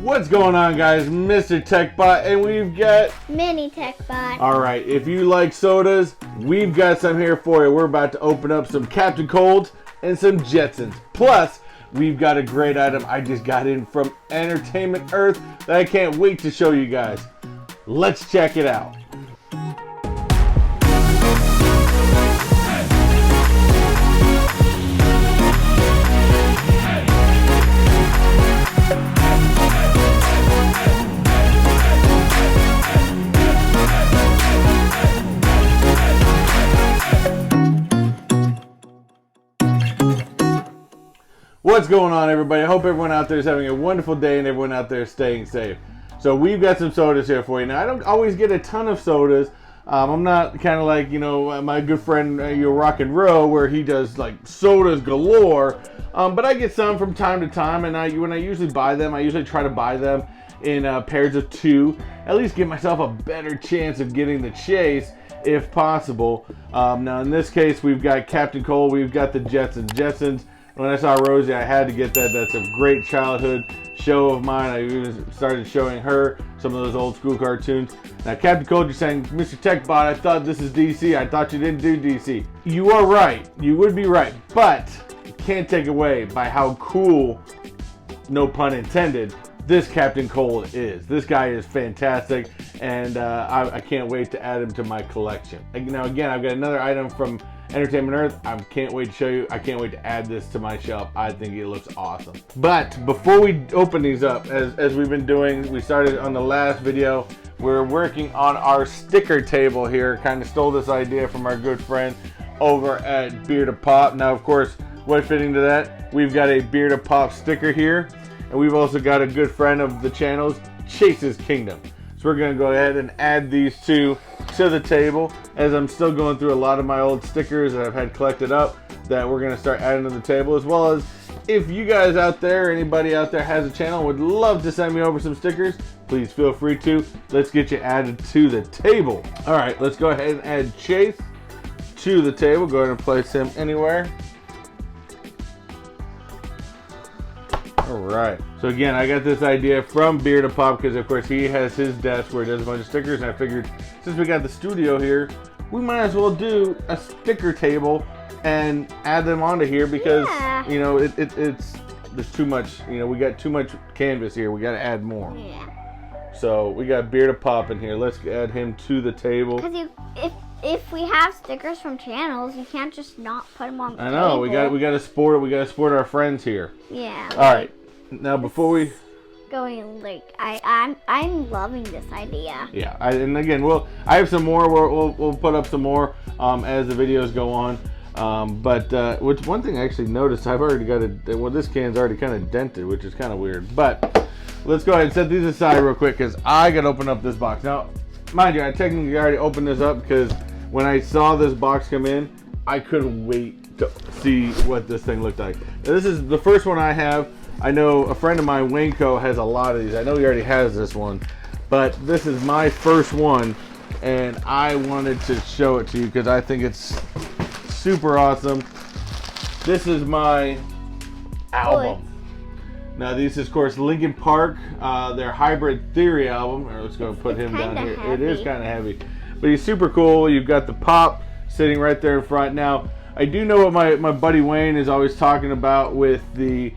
What's going on, guys? Mr. Techbot, and we've got Mini Techbot. Alright, if you like sodas, we've got some here for you. We're about to open up some Captain Colds and some Jetsons. Plus, we've got a great item I just got in from Entertainment Earth that I can't wait to show you guys. Let's check it out. What's going on, everybody? I hope everyone out there is having a wonderful day and everyone out there is staying safe. So we've got some sodas here for you. Now, I don't always get a ton of sodas. I'm not kind of like, you know, my good friend, Rock and Row, where he does like sodas galore. But I get some from time to time, and when I usually buy them, I usually try to buy them in pairs of two. At least give myself a better chance of getting the chase, if possible. Now, in this case, we've got Captain Cold, we've got the Jetsons. When I saw Rosie, I had to get that. That's a great childhood show of mine. I even started showing her some of those old school cartoons. Now, Captain Cold, you're saying, Mr. Techbot, I thought this is DC. I thought you didn't do DC. You are right. You would be right. But you can't take away by how cool, no pun intended, this Captain Cold is. This guy is fantastic, and I can't wait to add him to my collection. Now, again, I've got another item from Entertainment Earth. I can't wait to show you. I can't wait to add this to my shelf. I think it looks awesome. But before we open these up, as we've been doing, we started on the last video, we're working on our sticker table here. Kind of stole this idea from our good friend over at Beer to Pop. Now, of course, what fitting to that, we've got a Beer to Pop sticker here, and we've also got a good friend of the channel's, Chase's Kingdom. So we're going to go ahead and add these two to the table, as I'm still going through a lot of my old stickers that I've had collected up that we're going to start adding to the table, as well as if you guys out there, anybody out there has a channel would love to send me over some stickers, please feel free to. Let's get you added to the table. All right, let's go ahead and add Chase to the table. Go ahead and place him anywhere. All right, so again, I got this idea from Beer to Pop because, of course, he has his desk where he does a bunch of stickers, and I figured since we got the studio here, we might as well do a sticker table and add them onto here because, you know, there's too much, you know, we got too much canvas here. We got to add more. Yeah. So we got Beer to Pop in here. Let's add him to the table. Because if we have stickers from channels, you can't just not put them on the table. I know. We got to sport it. We got to sport our friends here. Yeah. All right. Now before we going, like, I'm loving this idea. Yeah, and again, I have some more. We'll put up some more as the videos go on. But one thing I actually noticed, I've already got well, this can's already kind of dented, which is kind of weird. But let's go ahead and set these aside real quick because I got to open up this box. Now, mind you, I technically already opened this up because when I saw this box come in, I couldn't wait to see what this thing looked like. Now, this is the first one I have. I know a friend of mine, Waynco, has a lot of these. I know he already has this one, but this is my first one, and I wanted to show it to you because I think it's super awesome. This is my album. Now, this is, of course, Linkin Park, their Hybrid Theory album. Let's go put him down here. Heavy. It is kind of heavy, but he's super cool. You've got the pop sitting right there in front. Now, I do know what my buddy Wayne is always talking about with the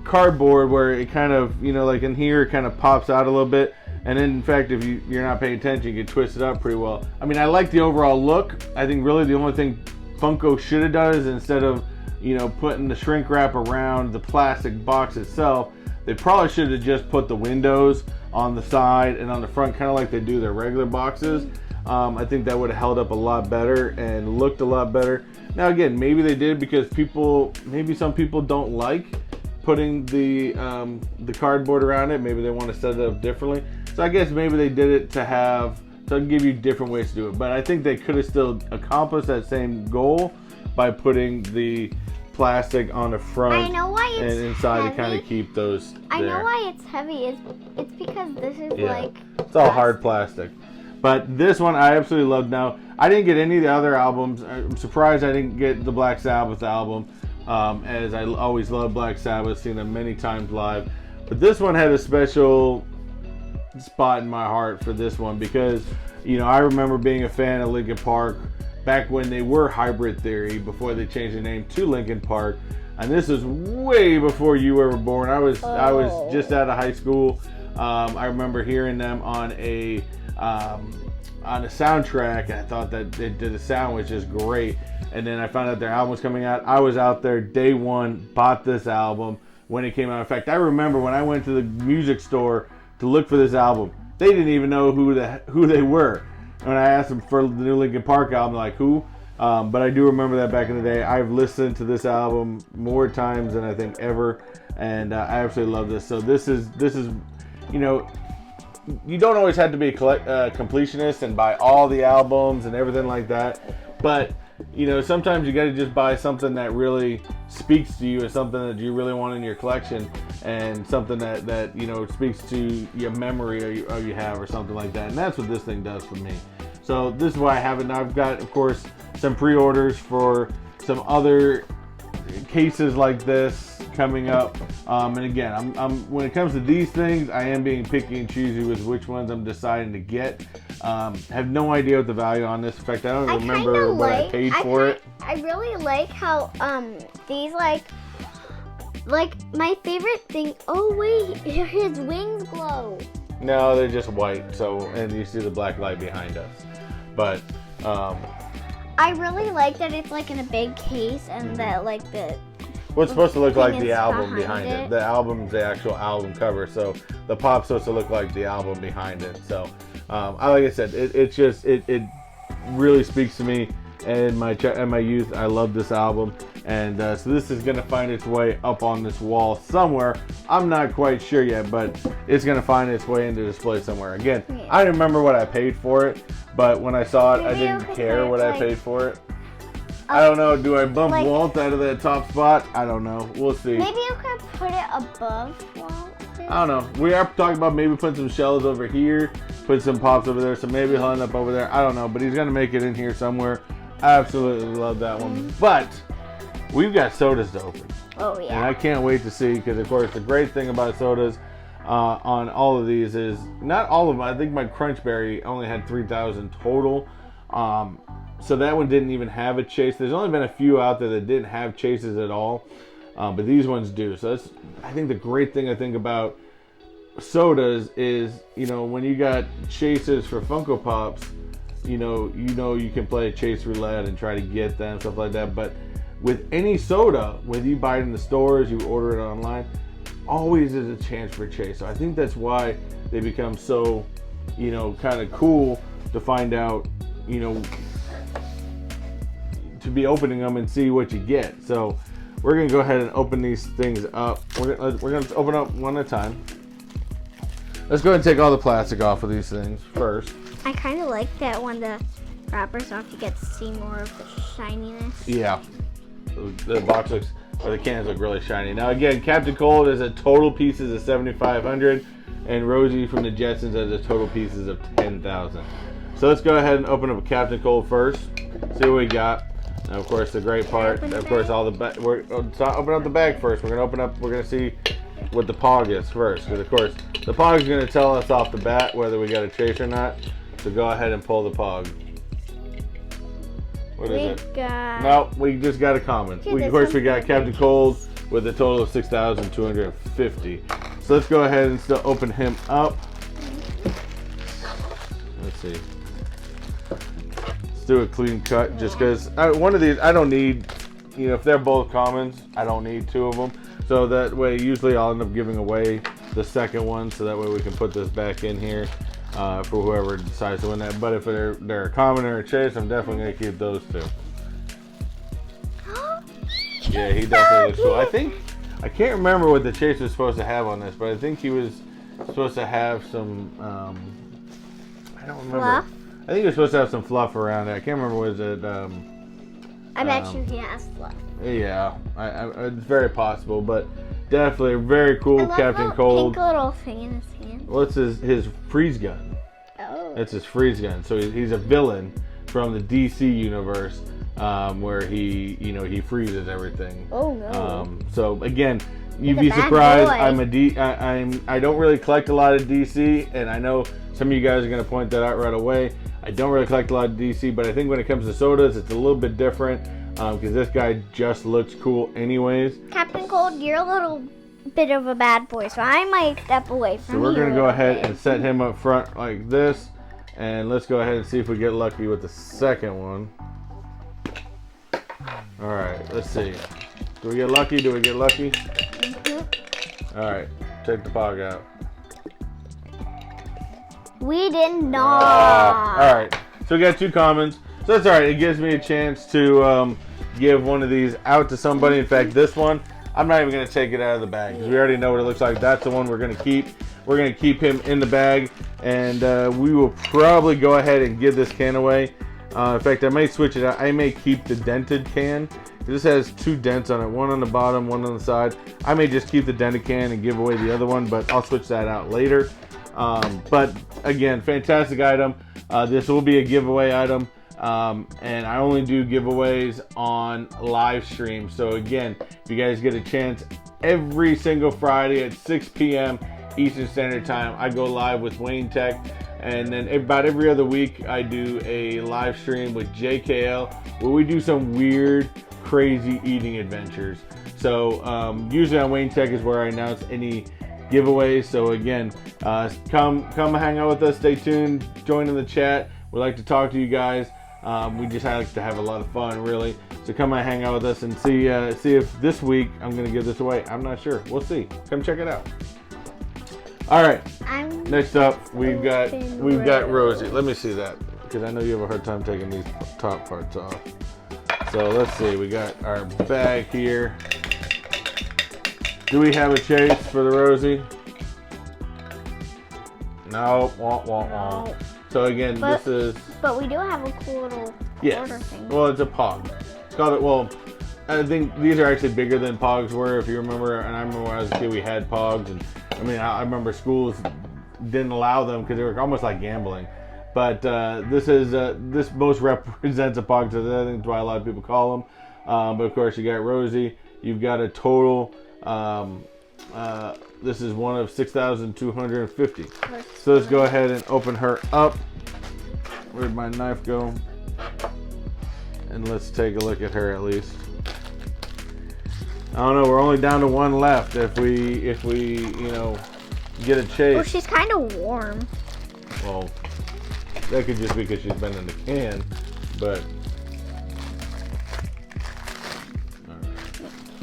cardboard, where it kind of, you know, like in here, it kind of pops out a little bit, and then in fact, if you're not paying attention, you can twist it up pretty well. I mean, I like the overall look. I think really the only thing Funko should have done is, instead of, you know, putting the shrink wrap around the plastic box itself, they probably should have just put the windows on the side and on the front, kind of like they do their regular boxes. I think that would have held up a lot better and looked a lot better. Now, again, maybe they did because maybe some people don't like putting the cardboard around it. Maybe they want to set it up differently. So I guess maybe they did it to give you different ways to do it. But I think they could have still accomplished that same goal by putting the plastic on the front. I know why it's and inside heavy. To kind of keep those there. I know why it's heavy. It's because this is like it's all hard plastic. But this one I absolutely loved. Now, I didn't get any of the other albums. I'm surprised I didn't get the Black Sabbath album, as I always love Black Sabbath, seen them many times live. But this one had a special spot in my heart for this one because, you know, I remember being a fan of Linkin Park back when they were Hybrid Theory before they changed the name to Linkin Park. And this is way before you were born. I was just out of high school. I remember hearing them on a soundtrack, and I thought that they did the sound was just great. And then I found out their album was coming out. I was out there day one, bought this album when it came out. In fact, I remember when I went to the music store to look for this album, they didn't even know who they were. When I asked them for the new Linkin Park album, they're like, who? But I do remember that back in the day. I've listened to this album more times than I think ever, and I absolutely love this. So this is, you know, you don't always have to be a completionist and buy all the albums and everything like that, but you know, sometimes you got to just buy something that really speaks to you and something that you really want in your collection and something that you know speaks to your memory or you have or something like that. And that's what this thing does for me. So this is why I have it. Now I've got, of course, some pre-orders for some other cases like this coming up. And again, I'm when it comes to these things, I am being picky and choosy with which ones I'm deciding to get. Have no idea what the value on this. In fact, I don't remember what I paid for it. I really like how these like my favorite thing. Oh wait, his wings glow. No, they're just white. So, and you see the black light behind us. But I really like that it's like in a big case and that like the what's supposed to look like the album behind it. The album's the actual album cover, so the pop's supposed to look like the album behind it. So, like I said, it really speaks to me and my youth. I love this album, and so this is gonna find its way up on this wall somewhere. I'm not quite sure yet, but it's gonna find its way into display somewhere. Again, I don't remember what I paid for it, but when I saw it, I didn't care what I paid for it. I don't know. Do I bump Walt out of that top spot? I don't know. We'll see. Maybe you could put it above Walt. I don't know. We are talking about maybe putting some shells over here, put some pops over there, so maybe he'll end up over there. I don't know, but he's going to make it in here somewhere. I absolutely love that one. But we've got sodas to open. Oh, yeah. And I can't wait to see, because, of course, the great thing about sodas on all of these is, not all of them, I think my Crunch Berry only had 3,000 total. So that one didn't even have a chase. There's only been a few out there that didn't have chases at all, but these ones do. So that's, I think, the great thing I think about sodas is, you know, when you got chases for Funko Pops, you know you can play chase roulette and try to get them, stuff like that. But with any soda, whether you buy it in the stores, you order it online, always is a chance for a chase. So I think that's why they become so, you know, kind of cool to find out, you know, to be opening them and see what you get. So we're gonna go ahead and open these things up. We're gonna open up one at a time. Let's go ahead and take all the plastic off of these things first. I kind of like that when the wrapper's off, you get to see more of the shininess. Yeah, the box looks, or the cans look really shiny. Now again, Captain Cold is a total pieces of 7,500, and Rosie from the Jetsons has a total pieces of 10,000. So let's go ahead and open up Captain Cold first. See what we got. And of course, the great part, of course, all the bag. We're open up the bag first. We're gonna see what the pog is first, because of course the pog is gonna tell us off the bat whether we got a chase or not. So go ahead and pull the pog. What is it? No, we just got a common. Of course, we got Captain Cold with a total of 6,250. So let's go ahead and still open him up. Let's see. Do a clean cut, just because one of these I don't need, you know, if they're both commons, I don't need two of them. So that way, usually I'll end up giving away the second one, so that way we can put this back in here for whoever decides to win that. But if they're a common or a chase, I'm definitely gonna keep those two. Yeah, he definitely looks cool. I can't remember what the chase was supposed to have on this, but I think he was supposed to have some. I don't remember. Fluff? I think you're supposed to have some fluff around it. I can't remember, was it... I bet you he has fluff. Yeah, it's very possible, but definitely a very cool Captain Cold. Pink little thing in his hand. Well, it's his freeze gun. Oh. It's his freeze gun. So he's a villain from the DC universe, where he freezes everything. Oh, no. So again, You'd be surprised. I don't really collect a lot of DC, and I know some of you guys are going to point that out right away. I don't really collect a lot of DC, but I think when it comes to sodas, it's a little bit different because this guy just looks cool anyways. Captain Cold, you're a little bit of a bad boy, so I might step away from you. So we're going to go ahead and set him up front like this, and let's go ahead and see if we get lucky with the second one. All right, let's see. Do we get lucky? Do we get lucky? Mm-hmm. All right, take the pog out. We did not. All right, so we got 2 commons. So that's all right. It gives me a chance to give one of these out to somebody. In fact, this one, I'm not even going to take it out of the bag because we already know what it looks like. That's the one we're going to keep. We're going to keep him in the bag, and we will probably go ahead and give this can away. In fact, I may switch it out. I may keep the dented can. This has 2 dents on it, one on the bottom, one on the side. I may just keep the dented can and give away the other one, but I'll switch that out later. But again, fantastic item. This will be a giveaway item, and I only do giveaways on live stream. So again, if you guys get a chance, every single Friday at 6 p.m. Eastern Standard Time, I go live with Wayne Tech, and then about every other week I do a live stream with JKL where we do some weird, crazy eating adventures. So usually on Wayne Tech is where I announce any giveaways. So again, come hang out with us. Stay tuned. Join in the chat. We like to talk to you guys. We just like to have a lot of fun, really. So come and hang out with us and see if this week I'm gonna give this away. I'm not sure. We'll see. Come check it out. All right. Next up, we've got Rosie. Let me see that because I know you have a hard time taking these top parts off. So let's see. We got our bag here. Do we have a chase for the Rosie? No. No. So again, this is. But we do have a cool little order thing. Well, it's a pog. It's called it. Well, I think these are actually bigger than pogs were. If you remember, and I remember when I was a kid, we had pogs, and I mean, I remember schools didn't allow them because they were almost like gambling. But this most represents a pog, so I think that's why a lot of people call them. But of course, you got Rosie. You've got a total. This is one of 6,250. So let's go ahead and open her up. Where'd my knife go? And let's take a look at her at least. I don't know. We're only down to 1 left. If we get a chase. Well, she's kind of warm. Well, that could just be because she's been in the can, but.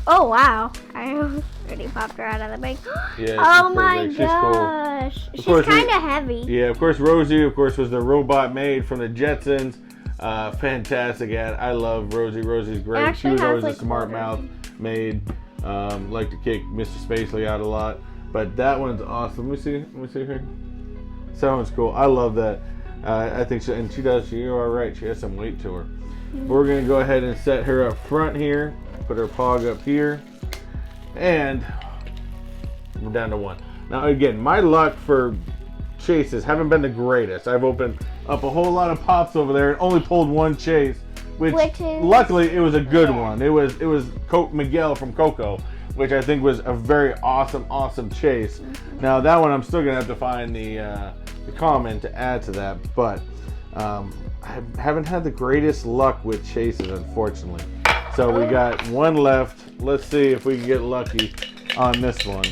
Oh wow! I already popped her out of the bag. Yeah, oh my gosh! She's kind of heavy. Yeah, of course, Rosie, of course, was the robot made from the Jetsons. Fantastic ad. I love Rosie. Rosie's great. She was always a smart mouth made. Like to kick Mr. Spacely out a lot. But that one's awesome. Let me see here. That one's cool. I love that. I think she does. You are right. She has some weight to her. We're gonna go ahead and set her up front here. Put her pog up here, and we're down to 1. Now again, my luck for chases haven't been the greatest. I've opened up a whole lot of pops over there and only pulled 1 chase, which is, luckily it was a good one. It was Miguel from Coco, which I think was a very awesome chase. Now that one I'm still gonna have to find the comment to add to that, but I haven't had the greatest luck with chases, unfortunately. So we got 1 left. Let's see if we can get lucky on this one.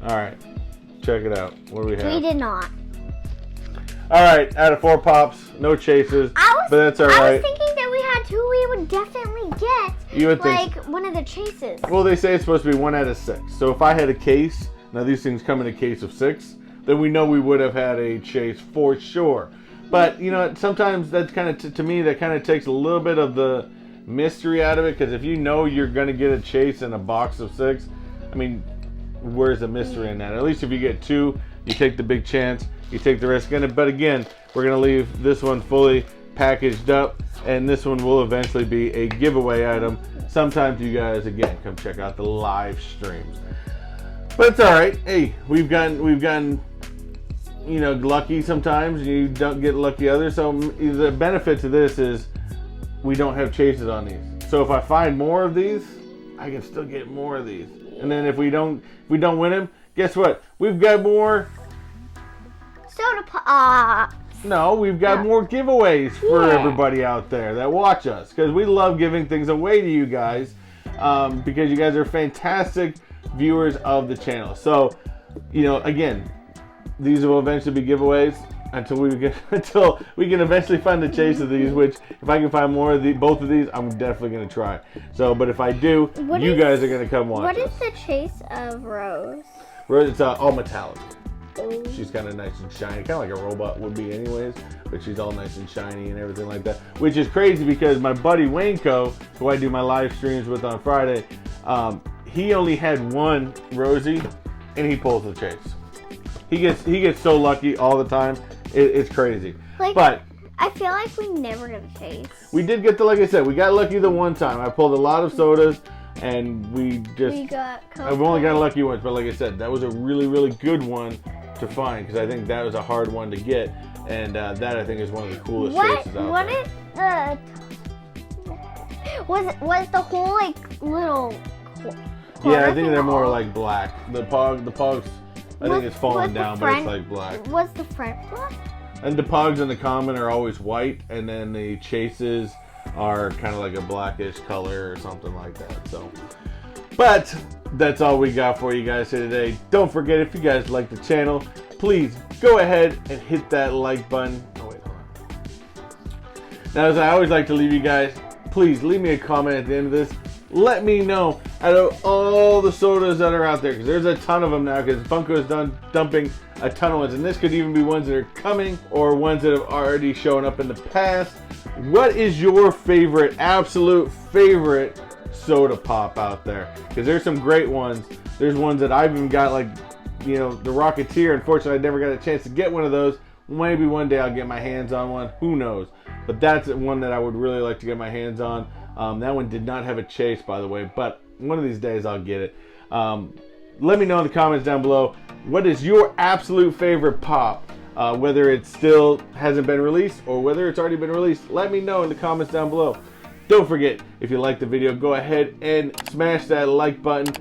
All right, check it out. What do we have? We did not. All right, out of 4 pops, no chases, but that's all right. I was thinking that we had 2 we would definitely get. You would like think. One of the chases. Well, they say it's supposed to be 1 out of 6. So if I had a case, now these things come in a case of 6, then we know we would have had a chase for sure. But sometimes that's kind of to me that kind of takes a little bit of the mystery out of it, because if you know you're going to get a chase in a box of 6, I mean, where's the mystery in that? At least if you get 2, you take the big chance, you take the risk in it. But again, we're going to leave this one fully packaged up, and this one will eventually be a giveaway item. Sometimes you guys, again, come check out the live streams. But it's all right. Hey, we've gotten lucky sometimes. You don't get lucky others. So the benefit to this is we don't have chases on these. So if I find more of these, I can still get more of these. And then if we don't win them, guess what? We've got more. Soda pop. No, we've got more giveaways for everybody out there that watch us, because we love giving things away to you guys, because you guys are fantastic viewers of the channel. So, you know, again, these will eventually be giveaways until we can eventually find the chase of these. Which, if I can find more of both of these, I'm definitely gonna try. So, but if I do, you guys are gonna come watch. What is the chase of Rose? Rose, it's all metallic. She's kind of nice and shiny, kind of like a robot would be anyways, but she's all nice and shiny and everything like that, which is crazy because my buddy Waynco, who I do my live streams with on Friday, he only had one Rosie, and he pulls the chase. He gets so lucky all the time, it's crazy. Like, but I feel like we never get a chase. we did get like I said, we got lucky the one time. I pulled a lot of sodas, and we got I've only got lucky once, but like I said, that was a really, really good one to find, because I think that was a hard one to get, and that I think is one of the coolest chases out there. Was the whole like little? Yeah, I think they're more like black. The pogs, I think it's falling down, but it's like black. Was the front black? And the pogs and the common are always white, and then the chases are kind of like a blackish color or something like that. So, but that's all we got for you guys here today. Don't forget, if you guys like the channel, please go ahead and hit that like button. Oh wait, hold on. Now, as I always like to leave you guys, please leave me a comment at the end of this. Let me know out of all the sodas that are out there, because there's a ton of them now, because Funko is done dumping a ton of ones, and this could even be ones that are coming or ones that have already shown up in the past. What is your favorite, absolute favorite soda pop out there? Because there's some great ones. There's ones that I've even got, like, you know, the Rocketeer. Unfortunately, I never got a chance to get one of those. Maybe one day I'll get my hands on one. Who knows? But that's one that I would really like to get my hands on. That one did not have a chase, by the way, but one of these days I'll get it. Let me know in the comments down below, what is your absolute favorite pop? Whether it still hasn't been released or whether it's already been released. Let me know in the comments down below. Don't forget, if you like the video, go ahead and smash that like button.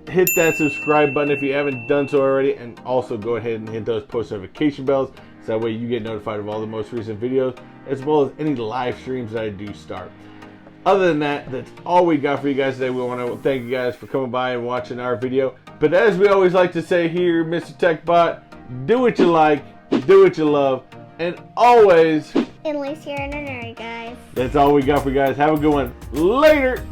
Hit that subscribe button if you haven't done so already, and also go ahead and hit those post notification bells, so that way you get notified of all the most recent videos, as well as any live streams that I do start. Other than that, that's all we got for you guys today. We want to thank you guys for coming by and watching our video. But as we always like to say here, Mr. Techbot, do what you like, do what you love, and always, Unless you're an nerd, guys. that's all we got for you guys. Have a good one. Later!